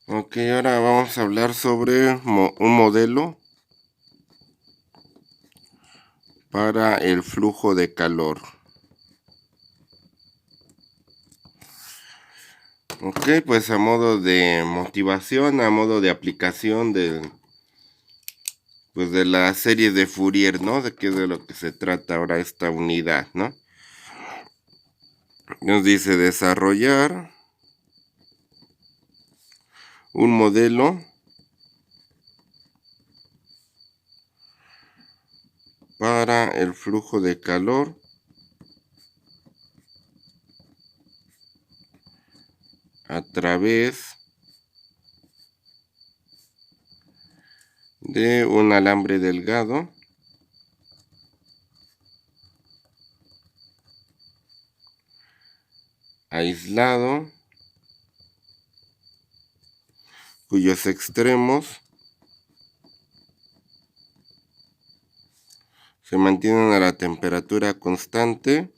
Ok, ahora vamos a hablar sobre un modelo para el flujo de calor. Ok, pues a modo de motivación, a modo de aplicación pues de la serie de Fourier, ¿no? De qué es de lo que se trata ahora esta unidad, ¿no? Nos dice desarrollar un modelo para el flujo de calor a través de un alambre delgado aislado cuyos extremos se mantienen a la temperatura constante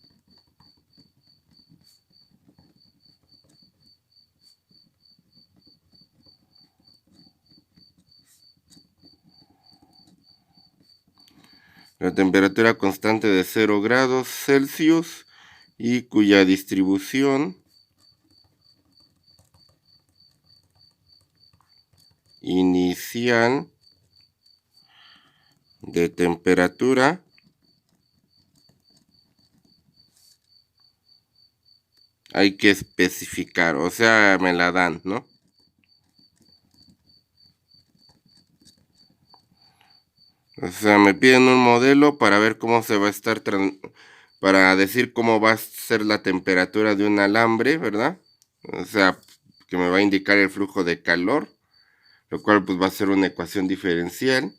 de 0 grados Celsius y cuya distribución inicial de temperatura hay que especificar, o sea, me la dan, ¿no? O sea, me piden un modelo para ver cómo se va a estar, para decir cómo va a ser la temperatura de un alambre, ¿verdad? O sea, que me va a indicar el flujo de calor, lo cual pues va a ser una ecuación diferencial.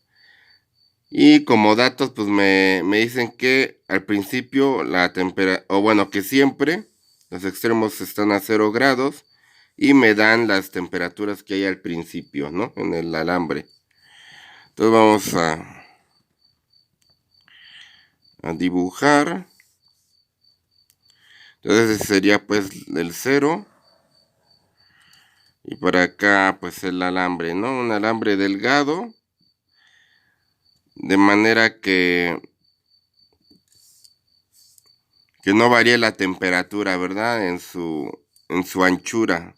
Y como datos, pues me dicen que al principio la temperatura, o bueno, que siempre los extremos están a 0 grados y me dan las temperaturas que hay al principio, ¿no? En el alambre. Entonces vamos a dibujar. Entonces ese sería pues el 0. Y por acá pues el alambre, ¿no? Un alambre delgado. De manera que no varíe la temperatura, ¿verdad? En su anchura.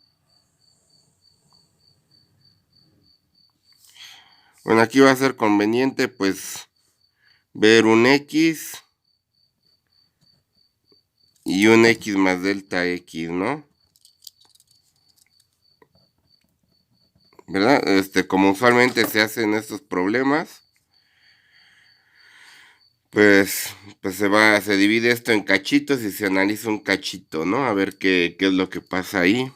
Bueno, aquí va a ser conveniente pues ver un X y un X más delta X, ¿no? ¿Verdad? Como usualmente se hacen estos problemas, pues, se divide esto en cachitos y se analiza un cachito, ¿no? A ver qué es lo que pasa ahí.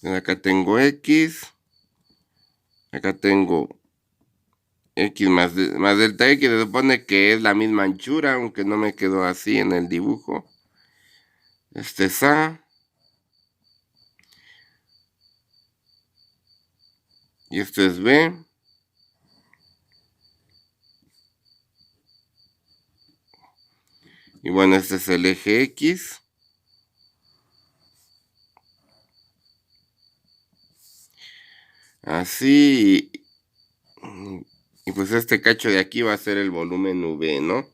Acá tengo X, acá tengo X más delta X, se supone que es la misma anchura, aunque no me quedó así en el dibujo. Este es A. Y esto es B. Y bueno, este es el eje X. Así. Y pues este cacho de aquí va a ser el volumen V, ¿no?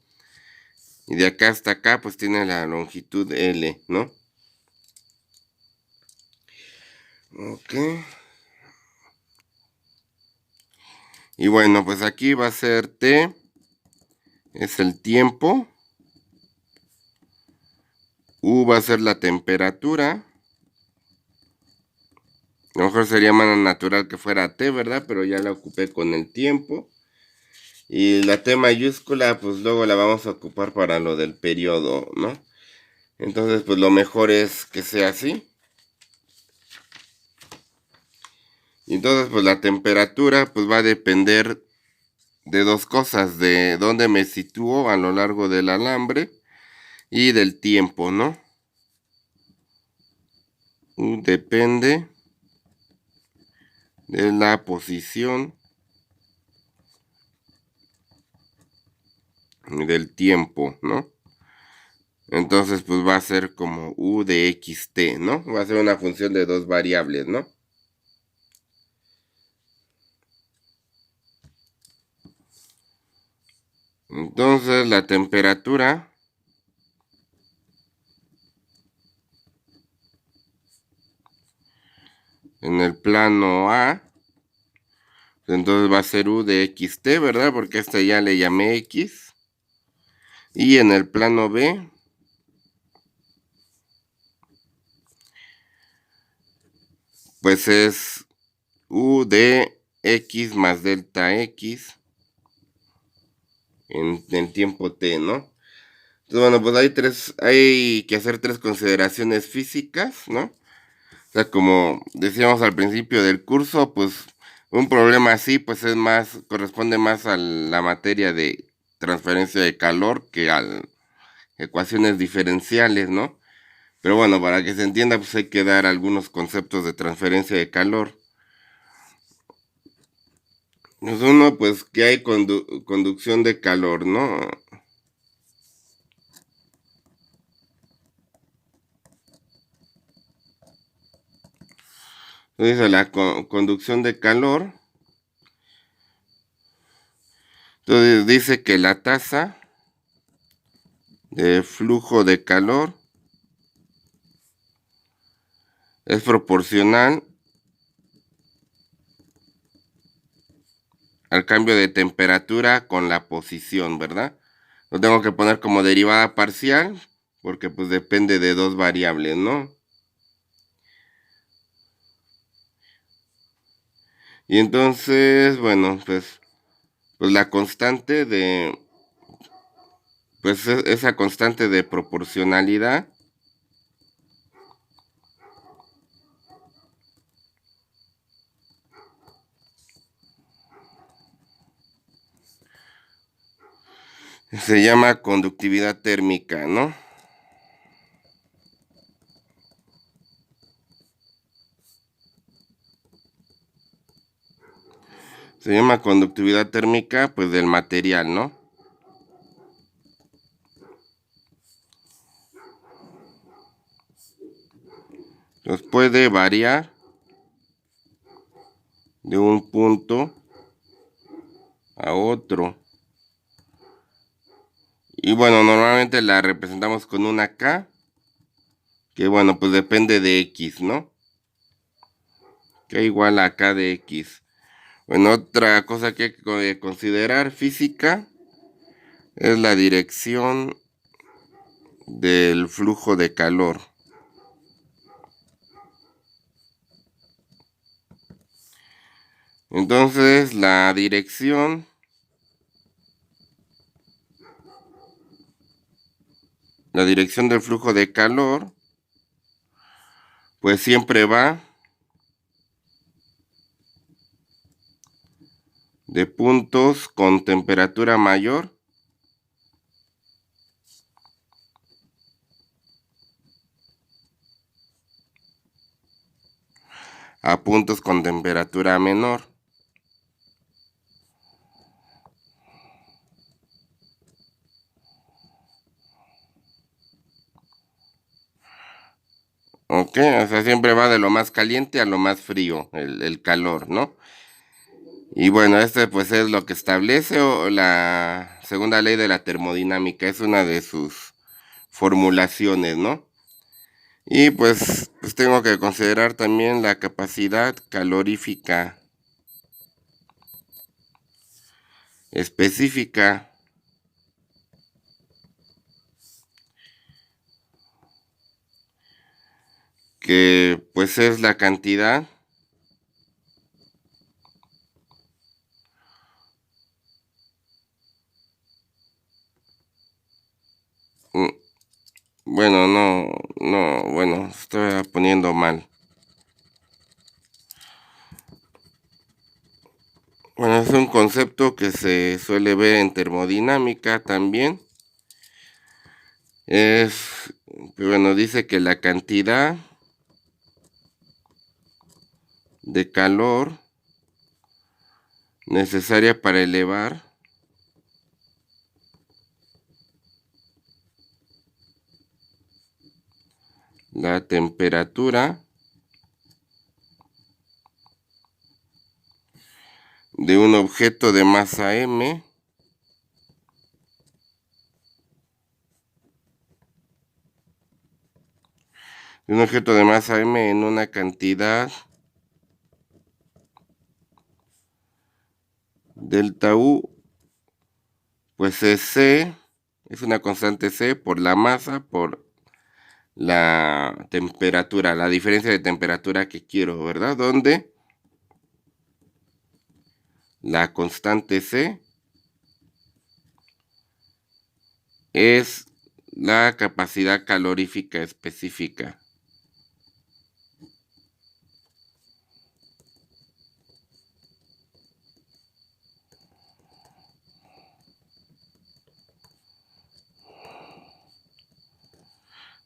Y de acá hasta acá pues tiene la longitud L, ¿no? Ok. Y bueno, pues aquí va a ser T. Es el tiempo. U va a ser la temperatura. A lo mejor sería más natural que fuera T, ¿verdad? Pero ya la ocupé con el tiempo. Y la T mayúscula, pues luego la vamos a ocupar para lo del periodo, ¿no? Entonces, pues lo mejor es que sea así. Y entonces, pues la temperatura, pues va a depender de dos cosas, de dónde me sitúo a lo largo del alambre y del tiempo, ¿no? Depende de la posición y del tiempo, ¿no? Entonces, pues va a ser como U de xt, ¿no? Va a ser una función de dos variables, ¿no? Entonces, la temperatura en el plano A, entonces va a ser U de xt, ¿verdad? Porque a este ya le llamé X. Y en el plano B, pues es U de X más delta X en el tiempo T, ¿no? Entonces, bueno, pues hay que hacer tres consideraciones físicas, ¿no? O sea, como decíamos al principio del curso, pues un problema así, pues corresponde más a la materia de transferencia de calor que a ecuaciones diferenciales, ¿no? Pero bueno, para que se entienda, pues hay que dar algunos conceptos de transferencia de calor. Pues uno, pues que hay conducción de calor, ¿no? Entonces, la conducción de calor, entonces dice que la tasa de flujo de calor es proporcional al cambio de temperatura con la posición, ¿verdad? Lo tengo que poner como derivada parcial, porque pues depende de dos variables, ¿no? Y entonces, bueno, pues la constante pues esa constante de proporcionalidad se llama conductividad térmica, ¿no? Se llama conductividad térmica, pues del material, ¿no? Entonces puede variar de un punto a otro. Y bueno, normalmente la representamos con una K, que bueno, pues depende de X, ¿no? K igual a K de X. Bueno, otra cosa que hay que considerar física es la dirección del flujo de calor. Entonces, la dirección del flujo de calor, pues siempre va de puntos con temperatura mayor a puntos con temperatura menor. Ok, o sea, siempre va de lo más caliente a lo más frío, el calor, ¿no? Y bueno, este pues es lo que establece la segunda ley de la termodinámica, es una de sus formulaciones, ¿no? Y pues tengo que considerar también la capacidad calorífica específica, que pues es la cantidad mm, bueno, bueno, estoy poniendo mal. Bueno, es un concepto que se suele ver en termodinámica también. Bueno, dice que la cantidad de calor necesaria para elevar la temperatura de un objeto de masa m en una cantidad delta U, pues es C, es una constante C por la masa, por la temperatura, la diferencia de temperatura que quiero, ¿verdad? Donde la constante C es la capacidad calorífica específica.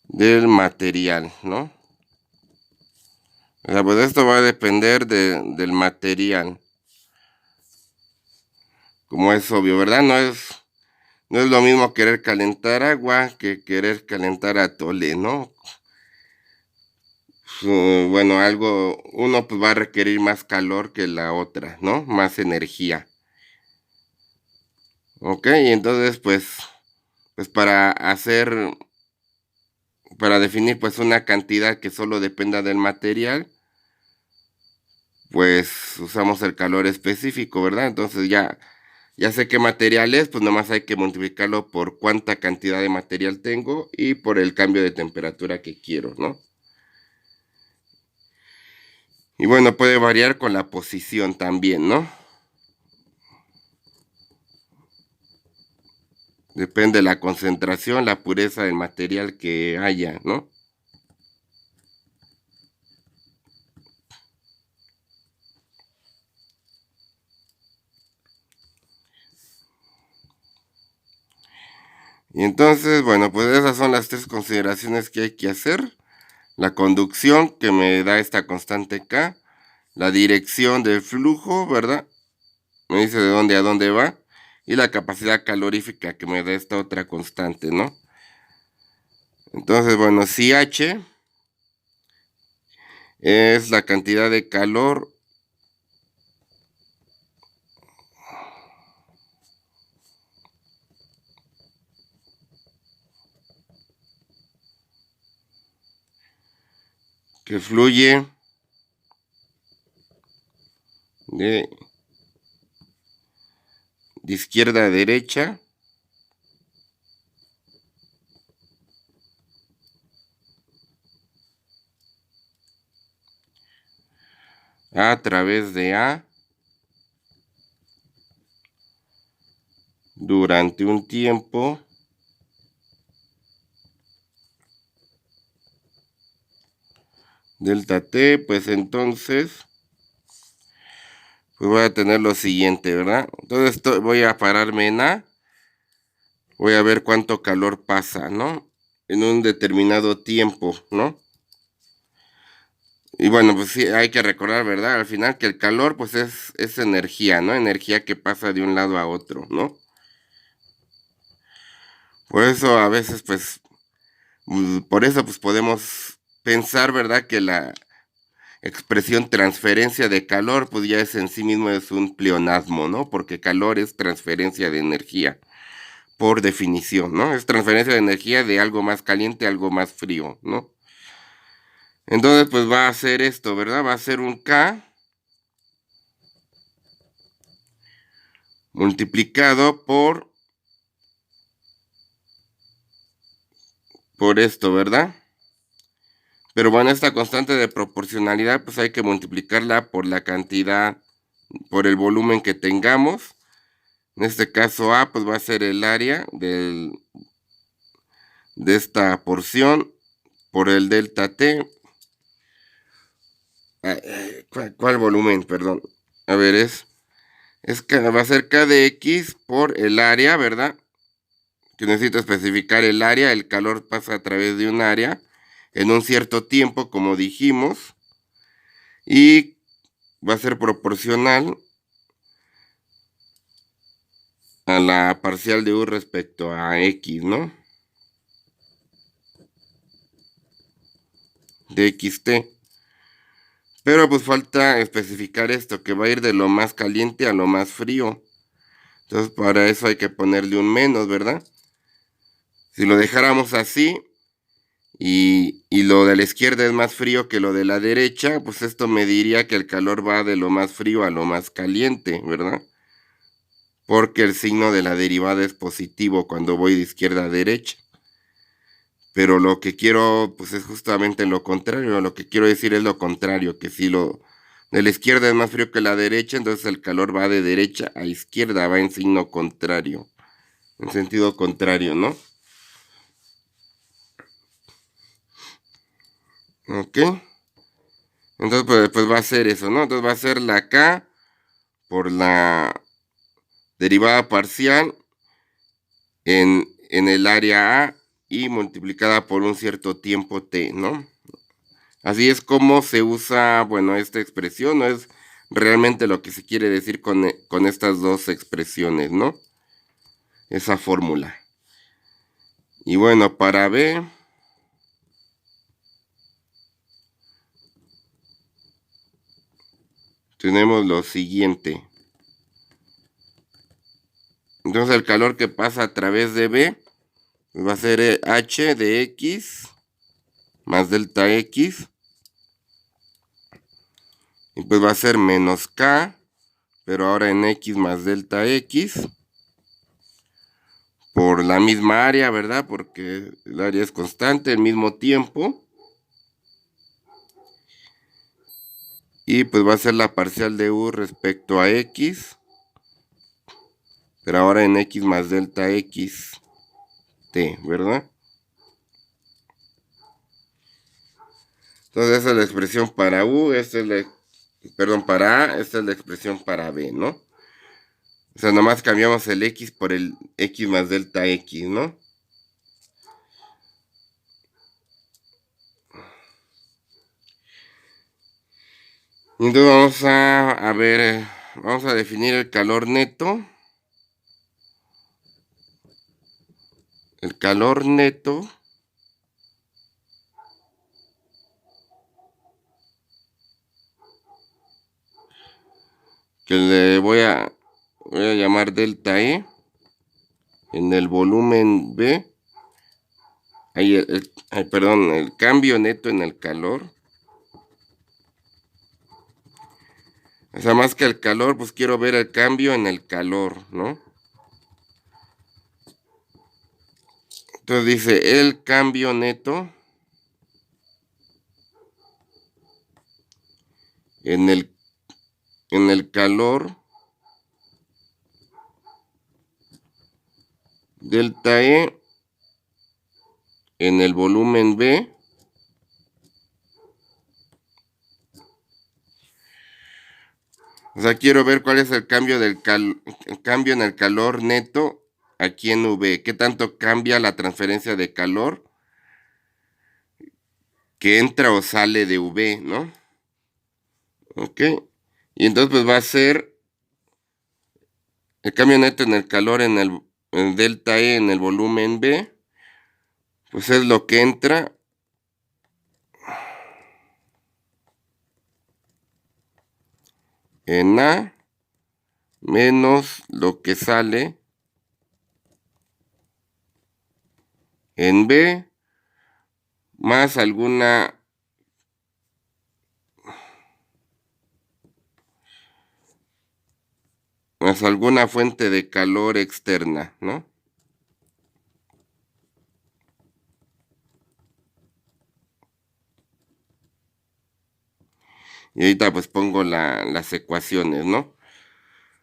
Del material, ¿no? O sea, pues esto va a depender del material. Como es obvio, ¿verdad? No es lo mismo querer calentar agua que querer calentar atole, ¿no? Bueno, uno pues va a requerir más calor que la otra, ¿no? Más energía. Ok, entonces pues para definir pues una cantidad que solo dependa del material, pues usamos el calor específico, ¿verdad? Entonces ya sé qué material es, pues nomás hay que multiplicarlo por cuánta cantidad de material tengo y por el cambio de temperatura que quiero, ¿no? Y bueno, puede variar con la posición también, ¿no? Depende de la concentración, la pureza del material que haya, ¿no? Y entonces, bueno, pues esas son las tres consideraciones que hay que hacer. La conducción, que me da esta constante K. La dirección del flujo, ¿verdad? Me dice de dónde a dónde va. Y la capacidad calorífica, que me da esta otra constante, ¿no? Entonces, bueno, si H es la cantidad de calor que fluye de izquierda a derecha a través de A durante un tiempo delta T, pues entonces pues voy a tener lo siguiente, ¿verdad? Entonces voy a pararme en A, voy a ver cuánto calor pasa, ¿no? En un determinado tiempo, ¿no? Y bueno, pues sí, hay que recordar, ¿verdad? Al final que el calor pues es energía, ¿no? Energía que pasa de un lado a otro, ¿no? Por eso a veces por eso pues podemos pensar, ¿verdad? Que la expresión transferencia de calor pues ya es en sí mismo es un pleonasmo, ¿no? Porque calor es transferencia de energía, por definición, ¿no? Es transferencia de energía de algo más caliente a algo más frío, ¿no? Entonces pues va a ser esto, ¿verdad? Va a ser un K multiplicado por esto, ¿verdad? Pero bueno, esta constante de proporcionalidad, pues hay que multiplicarla por la cantidad, por el volumen que tengamos. En este caso A, pues va a ser el área de esta porción por el delta T. ¿Cuál volumen? Perdón. A ver, va a ser K de X por el área, ¿verdad? Que necesito especificar el área. El calor pasa a través de un área en un cierto tiempo, como dijimos. Y va a ser proporcional a la parcial de U respecto a X, ¿no? de xt. Pero pues falta especificar esto, que va a ir de lo más caliente a lo más frío. Entonces para eso hay que ponerle un menos, ¿verdad? Si lo dejáramos así y lo de la izquierda es más frío que lo de la derecha, pues esto me diría que el calor va de lo más frío a lo más caliente, ¿verdad? Porque el signo de la derivada es positivo cuando voy de izquierda a derecha. Pero lo que quiero, pues es justamente lo contrario. Lo que quiero decir es lo contrario, que si lo de la izquierda es más frío que la derecha, entonces el calor va de derecha a izquierda, va en signo contrario, en sentido contrario, ¿no? ¿Ok? Entonces, pues va a ser eso, ¿no? Entonces va a ser la K por la derivada parcial en el área A y multiplicada por un cierto tiempo t, ¿no? Así es como se usa, bueno, esta expresión, no es realmente lo que se quiere decir con estas dos expresiones, ¿no? Esa fórmula. Y bueno, para B, tenemos lo siguiente. Entonces el calor que pasa a través de B va a ser H de X más delta X. Y pues va a ser menos K, pero ahora en X más delta X. Por la misma área, ¿verdad? Porque el área es constante, el mismo tiempo. Y pues va a ser la parcial de U respecto a X. Pero ahora en X más delta X t, ¿verdad? Entonces esa es la expresión para U, para A, esta es la expresión para B, ¿no? O sea, nomás cambiamos el X por el X más delta X, ¿no? Y entonces vamos a ver, vamos a definir el calor neto. El calor neto que le voy a llamar delta E en el volumen B. Perdón, el cambio neto en el calor. O sea, más que el calor, pues quiero ver el cambio en el calor, ¿no? Entonces dice, el cambio neto en el calor delta E en el volumen B o sea, quiero ver cuál es el cambio el cambio en el calor neto aquí en V. ¿Qué tanto cambia la transferencia de calor que entra o sale de V, ¿no? Ok. Y entonces pues va a ser el cambio neto en el calor en delta E en el volumen B. Pues es lo que entra en A menos lo que sale en B más alguna fuente de calor externa, ¿no? Y ahorita pues pongo las ecuaciones, ¿no?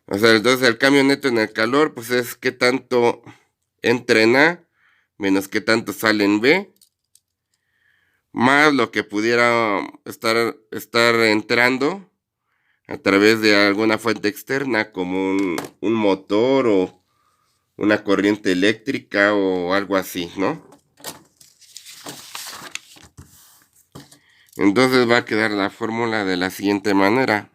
O sea, entonces el cambio neto en el calor, pues es qué tanto entra en A menos qué tanto sale en B, más lo que pudiera estar entrando a través de alguna fuente externa, como un motor o una corriente eléctrica o algo así, ¿no? Entonces va a quedar la fórmula de la siguiente manera.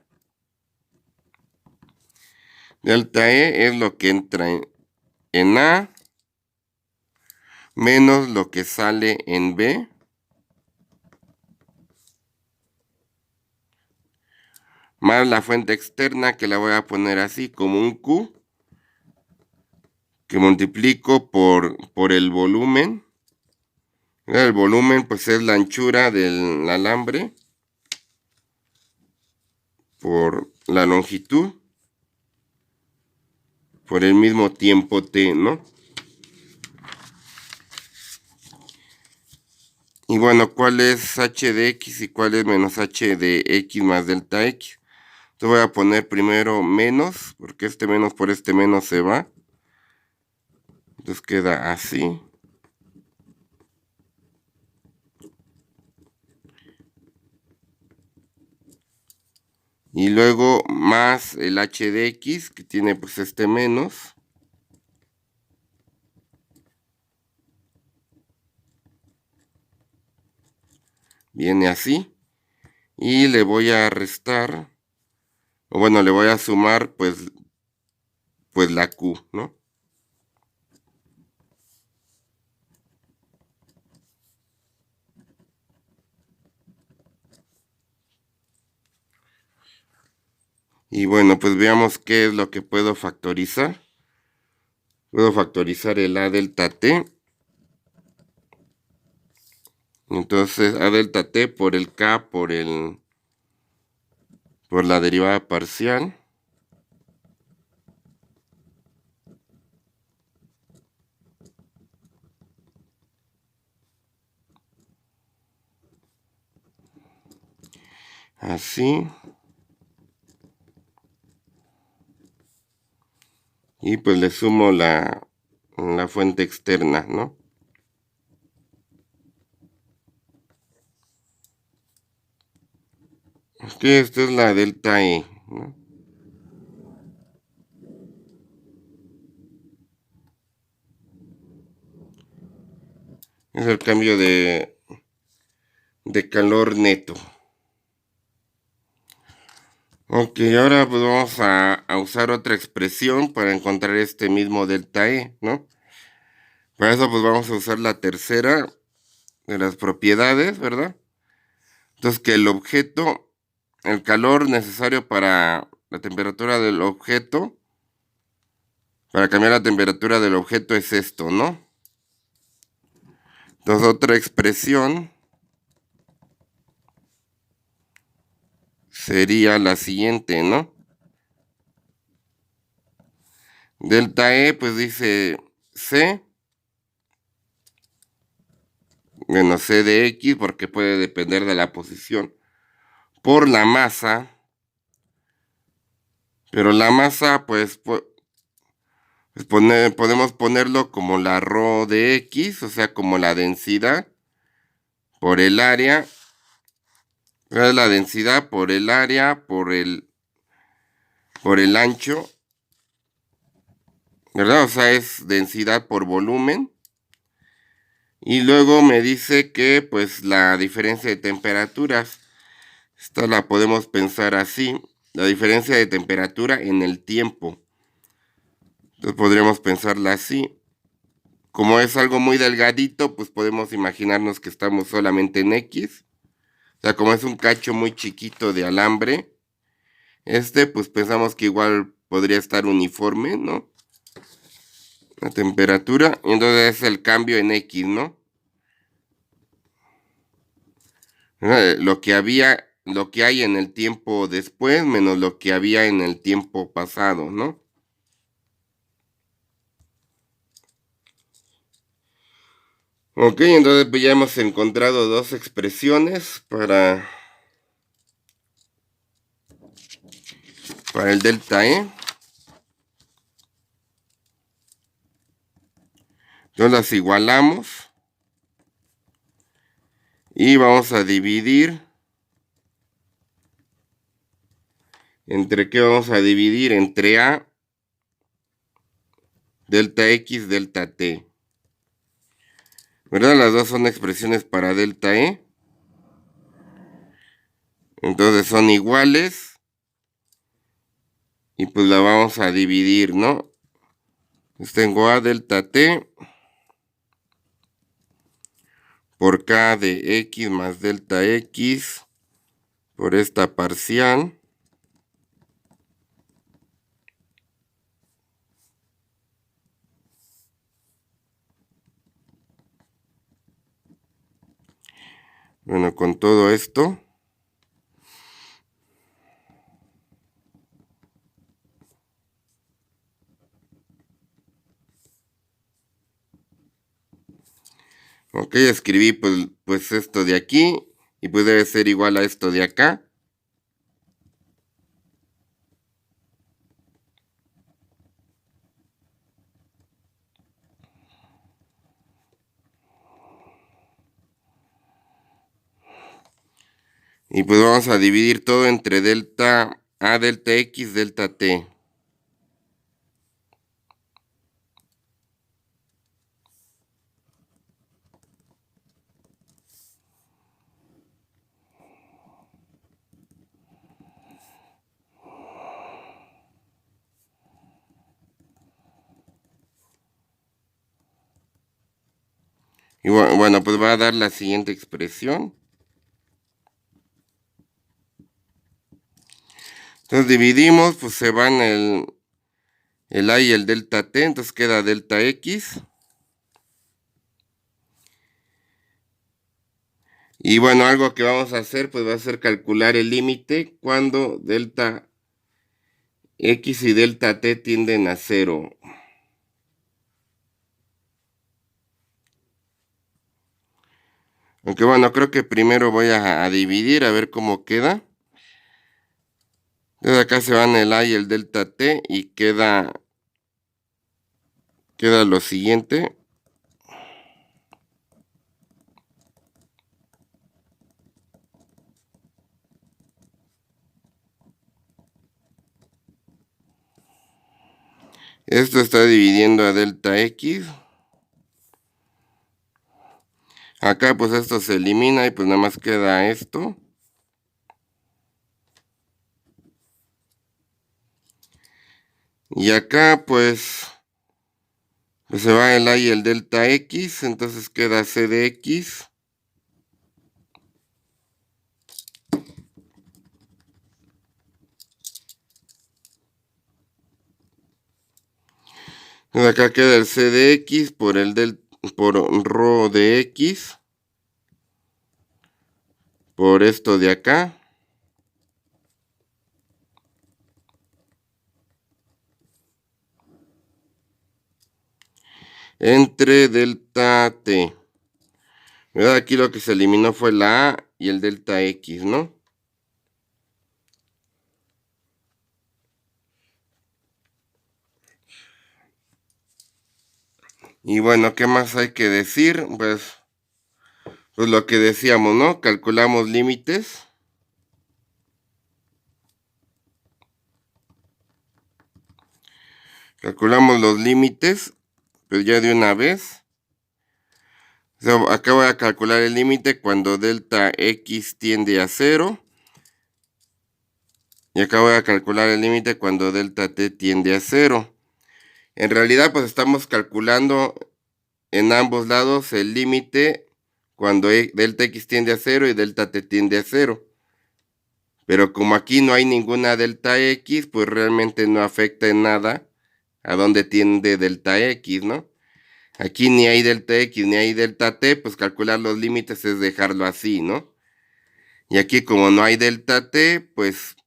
Delta E es lo que entra en A menos lo que sale en B más la fuente externa, que la voy a poner así como un Q, que multiplico por el volumen. El volumen pues es la anchura del alambre por la longitud por el mismo tiempo t, ¿no? Y bueno, ¿cuál es h de x y cuál es menos h de x más delta x? Entonces voy a poner primero menos, porque este menos por este menos se va. Entonces queda así. Y luego más el h de x, que tiene pues este menos. Viene así. Y le voy a restar, o bueno, le voy a sumar pues la q, ¿no? Y bueno, pues veamos qué es lo que puedo factorizar. Puedo factorizar el a delta t. Entonces, a delta t por el k por la derivada parcial. Así. Y pues le sumo la fuente externa, ¿no? Que esto es la delta E, ¿no? Es el cambio de calor neto. Ok, ahora pues vamos a usar otra expresión para encontrar este mismo delta E, ¿no? Para eso pues vamos a usar la tercera de las propiedades, ¿verdad? Entonces que el objeto, el calor necesario para la temperatura del objeto, para cambiar la temperatura del objeto es esto, ¿no? Entonces otra expresión sería la siguiente, ¿no? Delta E pues dice C menos C de X porque puede depender de la posición por la masa, pero la masa pues, podemos ponerlo como la ρ de X, o sea, como la densidad por el área, es la densidad por el área, por el ancho, ¿verdad? O sea, es densidad por volumen. Y luego me dice que pues la diferencia de temperaturas, esta la podemos pensar así, la diferencia de temperatura en el tiempo. Entonces podríamos pensarla así. Como es algo muy delgadito, pues podemos imaginarnos que estamos solamente en X. O sea, como es un cacho muy chiquito de alambre, pues pensamos que igual podría estar uniforme, ¿no? La temperatura, y entonces es el cambio en X, ¿no? Lo que había, lo que hay en el tiempo después menos lo que había en el tiempo pasado, ¿no? Ok, entonces pues ya hemos encontrado dos expresiones para el delta E. Entonces las igualamos y vamos a dividir. ¿Entre qué vamos a dividir? Entre A, delta X, delta T. ¿Verdad? Las dos son expresiones para delta E. Entonces son iguales. Y pues la vamos a dividir, ¿no? Entonces tengo A delta T por K de X más delta X por esta parcial. Bueno, con todo esto. Ok, escribí pues esto de aquí y pues debe ser igual a esto de acá. Y pues vamos a dividir todo entre delta A, delta X, delta T. Y bueno, pues va a dar la siguiente expresión. Entonces dividimos, pues se van el A y el delta T, entonces queda delta X. Y bueno, algo que vamos a hacer, pues va a ser calcular el límite cuando delta X y delta T tienden a cero. Aunque bueno, creo que primero voy a dividir a ver cómo queda. Entonces acá se van el A y el delta T y queda lo siguiente. Esto está dividiendo a delta X. Acá pues esto se elimina y pues nada más queda esto. Y acá pues se va el A y el delta X, entonces queda C de X. Entonces acá queda el C de X por por ρ de X. Por esto de acá. Entre delta T. ¿Verdad? Aquí lo que se eliminó fue la A y el delta X, ¿no? Y bueno, ¿qué más hay que decir? Pues lo que decíamos, ¿no? Calculamos límites. Calculamos los límites, pues ya de una vez. O sea, acá voy a calcular el límite cuando delta X tiende a 0. Y acá voy a calcular el límite cuando delta T tiende a 0. En realidad, pues estamos calculando en ambos lados el límite cuando delta X tiende a 0 y delta T tiende a 0. Pero como aquí no hay ninguna delta X, pues realmente no afecta en nada a dónde tiende delta X, ¿no? Aquí ni hay delta X ni hay delta T, pues calcular los límites es dejarlo así, ¿no? Y aquí como no hay delta T, pues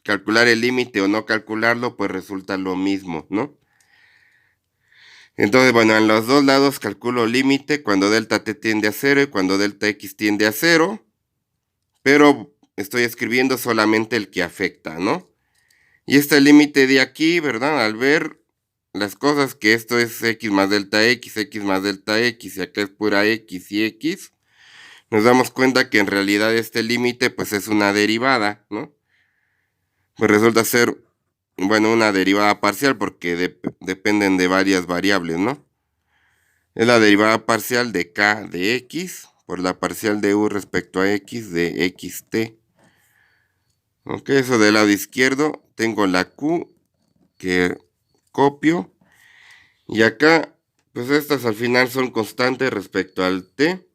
calcular el límite o no calcularlo, pues resulta lo mismo, ¿no? Entonces, bueno, en los dos lados calculo límite cuando delta T tiende a 0 y cuando delta X tiende a 0, pero estoy escribiendo solamente el que afecta, ¿no? Y este límite de aquí, ¿verdad? Al ver las cosas que esto es X más delta X más delta X, y acá es pura X y X, nos damos cuenta que en realidad este límite pues es una derivada, ¿no? Pues resulta ser, bueno, una derivada parcial porque dependen de varias variables, ¿no? Es la derivada parcial de k de x por la parcial de u respecto a x de xt. Ok, eso del lado izquierdo tengo la q que copio. Y acá, pues estas al final son constantes respecto al t.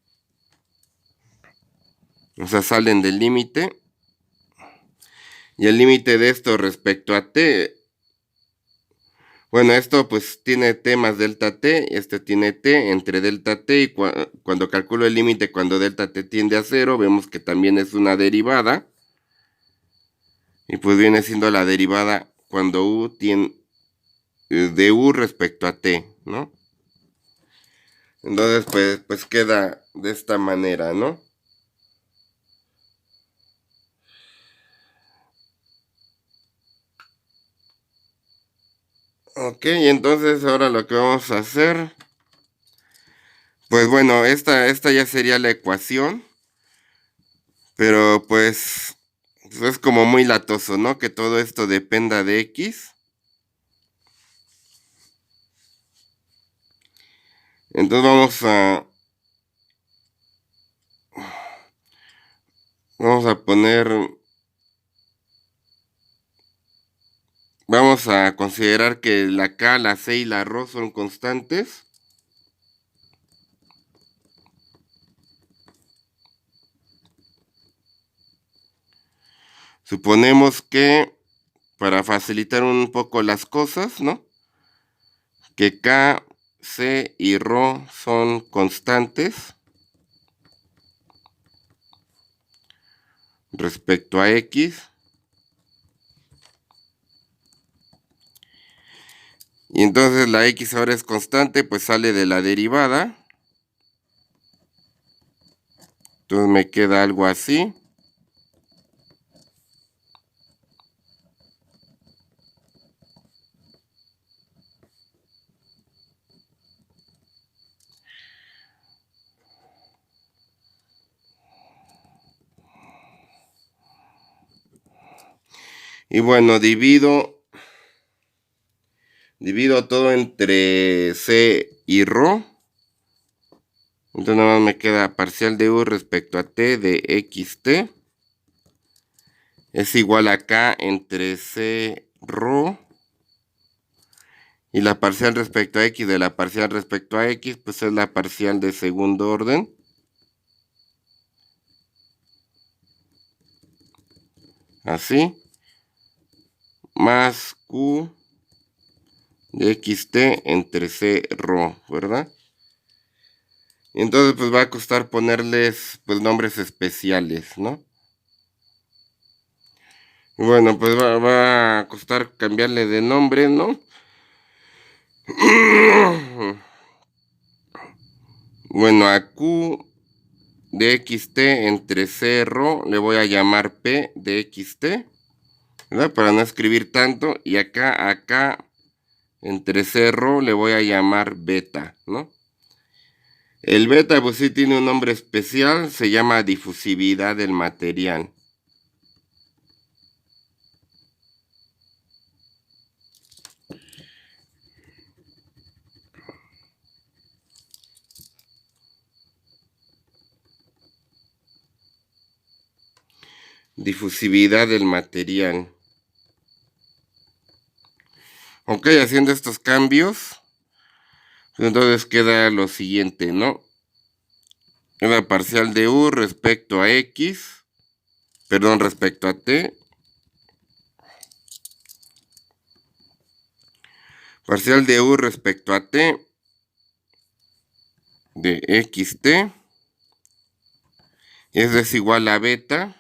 O sea, salen del límite. Y el límite de esto respecto a t, Bueno, esto pues tiene t más delta t, este tiene t entre delta t y cuando calculo el límite cuando delta t tiende a 0, vemos que también es una derivada. Y pues viene siendo la derivada cuando u tiene de u respecto a t, ¿no? Entonces pues queda de esta manera, ¿no? Ok, entonces ahora lo que vamos a hacer, pues bueno, esta ya sería la ecuación, pero pues es como muy latoso, ¿no? Que todo esto dependa de x. Entonces vamos a considerar que la k, la c y la ρ son constantes. Suponemos que, para facilitar un poco las cosas, ¿no? Que k, c y ρ son constantes respecto a x. Y entonces la x ahora es constante, pues sale de la derivada. Entonces me queda algo así. Y bueno, divido todo entre c y ρ. Entonces nada más me queda parcial de u respecto a t de xt. Es igual a k entre c ρ. Y la parcial respecto a x de la parcial respecto a x, pues es la parcial de segundo orden. Así. Más q de xt entre c ρ, ¿verdad? Y entonces pues va a costar ponerles pues nombres especiales, ¿no? Bueno, pues va a costar cambiarle de nombre, ¿no? Bueno, a q de xt entre c ρ le voy a llamar p de xt, ¿verdad? Para no escribir tanto. Y acá entre c ρ le voy a llamar beta, ¿no? El beta pues sí tiene un nombre especial, se llama difusividad del material. Difusividad del material. Ok, haciendo estos cambios, entonces queda lo siguiente, ¿no? La parcial de u respecto a x, perdón, respecto a t. Parcial de u respecto a t de xt es desigual a beta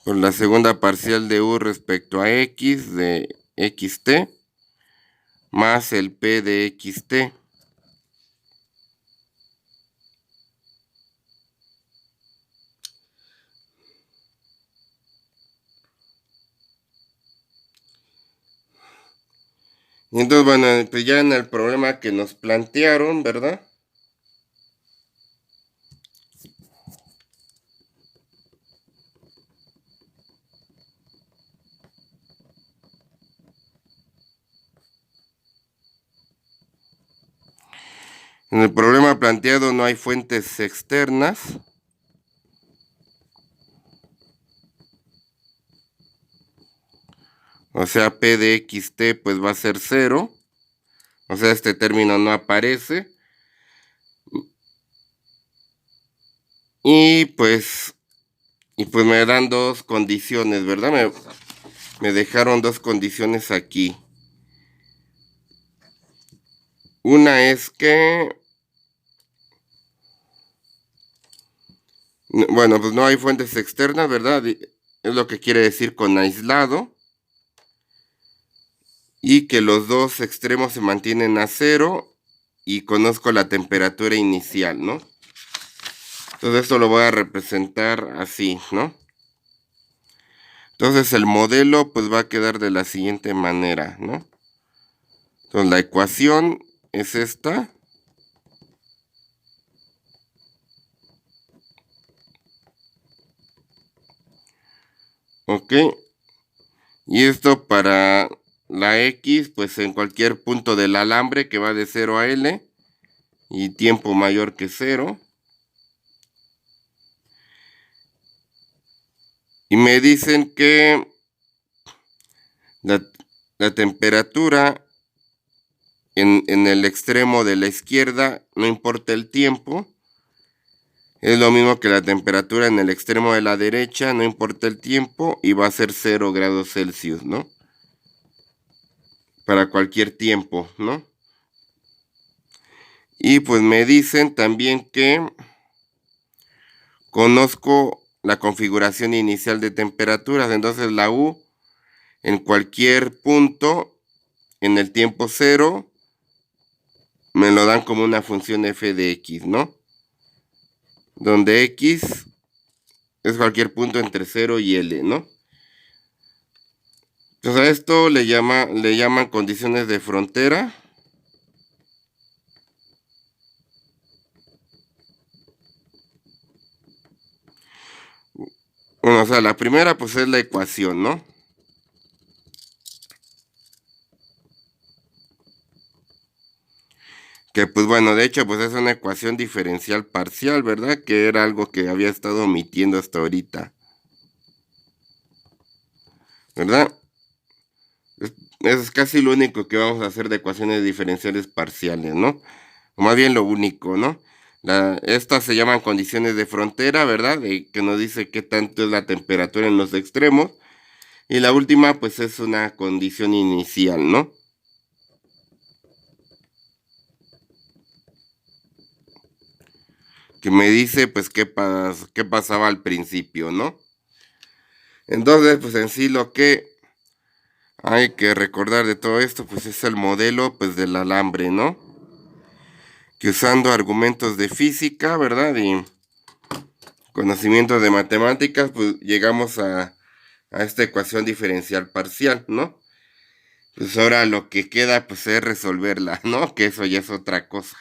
por la segunda parcial de u respecto a x de xt más el p de xt. Y entonces, bueno, pues ya en el problema que nos plantearon, ¿verdad? En el problema planteado no hay fuentes externas. O sea, p de xt pues va a ser 0. O sea, este término no aparece. Y pues me dan dos condiciones, ¿verdad? me dejaron dos condiciones aquí. Una es que, bueno, pues no hay fuentes externas, ¿verdad? Es lo que quiere decir con aislado. Y que los dos extremos se mantienen a cero y conozco la temperatura inicial, ¿no? Entonces esto lo voy a representar así, ¿no? Entonces el modelo pues va a quedar de la siguiente manera, ¿no? Entonces la ecuación es esta. ¿Ok? Y esto para la X, pues en cualquier punto del alambre que va de 0 a L y tiempo mayor que 0. Y me dicen que la temperatura en el extremo de la izquierda, no importa el tiempo, es lo mismo que la temperatura en el extremo de la derecha, no importa el tiempo, y va a ser 0 grados Celsius, ¿no? Para cualquier tiempo, ¿no? Y pues me dicen también que conozco la configuración inicial de temperaturas, entonces la U en cualquier punto en el tiempo 0 me lo dan como una función f de x, ¿no? Donde x es cualquier punto entre 0 y L, ¿no? Entonces a esto le llaman condiciones de frontera. Bueno, o sea, la primera pues es la ecuación, ¿no? Que pues bueno, de hecho pues es una ecuación diferencial parcial, ¿verdad? Que era algo que había estado omitiendo hasta ahorita. ¿Verdad? Es casi lo único que vamos a hacer de ecuaciones diferenciales parciales, ¿no? O más bien lo único, ¿no? Estas se llaman condiciones de frontera, ¿verdad? Que nos dice qué tanto es la temperatura en los extremos. Y la última, pues es una condición inicial, ¿no? Que me dice, pues, qué pasaba al principio, ¿no? Entonces, pues en sí lo que hay que recordar de todo esto, pues es el modelo, pues, del alambre, ¿no? Que usando argumentos de física, ¿verdad? Y conocimientos de matemáticas, pues llegamos a esta ecuación diferencial parcial, ¿no? Pues ahora lo que queda, pues, es resolverla, ¿no? Que eso ya es otra cosa.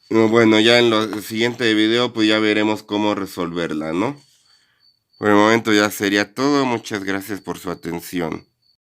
Bueno, ya en el siguiente video, pues ya veremos cómo resolverla, ¿no? Por el momento ya sería todo. Muchas gracias por su atención.